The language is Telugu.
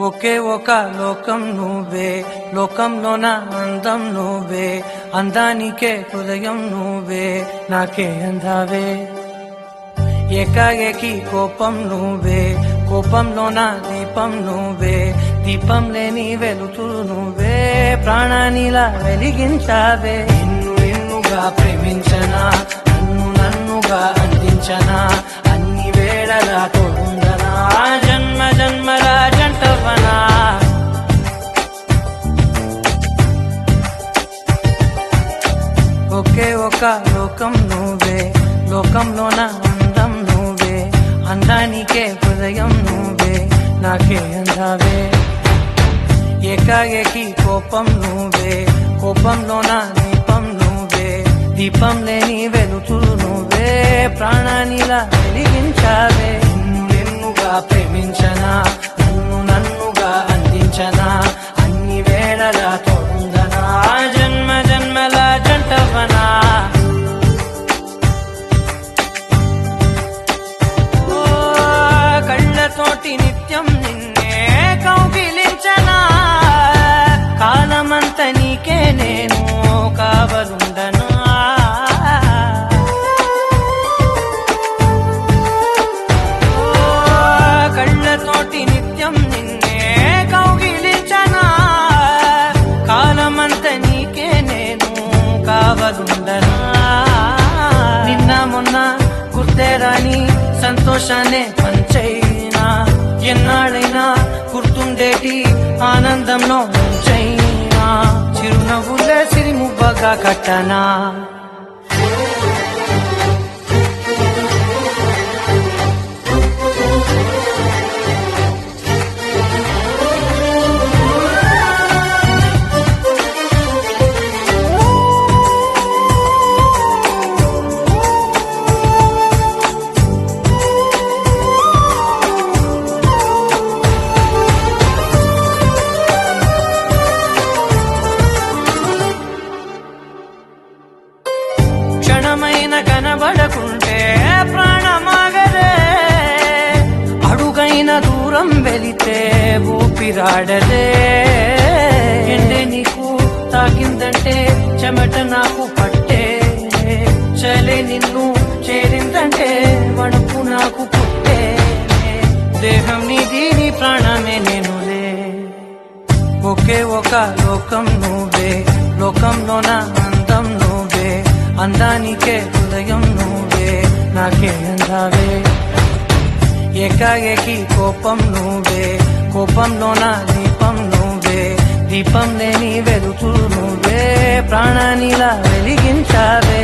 ఒకే ఒక లోకం నువ్వే, లోకంలోన అందం నువ్వే, అందానికే హృదయం నువ్వే, నాకే అందావే. ఏకాఏకి కోపం నువ్వే, కోపంలోన దీపం నువ్వే, దీపం లేని వెలుతురు నువ్వే, ప్రాణానిలా వెలిగించావే. నిన్ను నిన్నుగా ప్రేమించనా, నన్ను నన్నుగా అందించనా, అన్ని వేళలా తోడుందనా, జన్మ జన్మల జంటవనా. ఒకే ఒక లోకం నువ్వే, లోకంలోన అందం నువ్వే, అందానికే హృదయం నువ్వే, నాకే అందావే. ఏకాఏకి కోపం నువ్వే, కోపంలోన దీపం నువ్వే, దీపం లేని వెలుతురు నువ్వే, ప్రాణానిలా వెలిగించావే. నిన్ను నిన్నుగా ప్రేమించనా, నన్ను నన్నుగా అందించనా, అన్ని వేళలా తోడుందనా, జన్మ జన్మల జంటవనా. కళ్ళతోటి నిత్యం నిన్నే కౌగిలించనా, కాలమంత నీకే నేను కావలుండనా. కళ్ళతోటి నిత్యం నిన్నే కౌగిలించనా, కాలమంత నీకే నేను కావలుండనా. నిన్న మొన్న గుర్తేరాని సంతోషాన్ని పంచైనా, ఎన్నాళ్ళైనా గుర్తుండేటి ఆనందంలో ముంచైనా, చిరునవ్వులే సిరిమువ్వగా కట్టనా. క్షణమైన కనబడకుంటే ప్రాణమాగదే, అడుగైన దూరం వెళితే ఊపిరాడదే. ఎండే నీకు తాకిందంటే చెమట నాకు పట్టే, చలే నిన్ను చేరిందంటే వణుకు నాకు పుట్టే, దేహం నీది నీ ప్రాణమే నేనులే. ఒకే ఒక లోకం నువ్వే, లోకంలోన అందం నువ్వే, అందానికే హృదయం నువ్వే, నాకే అందావే. ఏకాఏకి కోపం నువ్వే, కోపంలోన దీపం నువ్వే, దీపం లేని వెలుతురు నువ్వే, ప్రాణానిలా వెలిగించావే.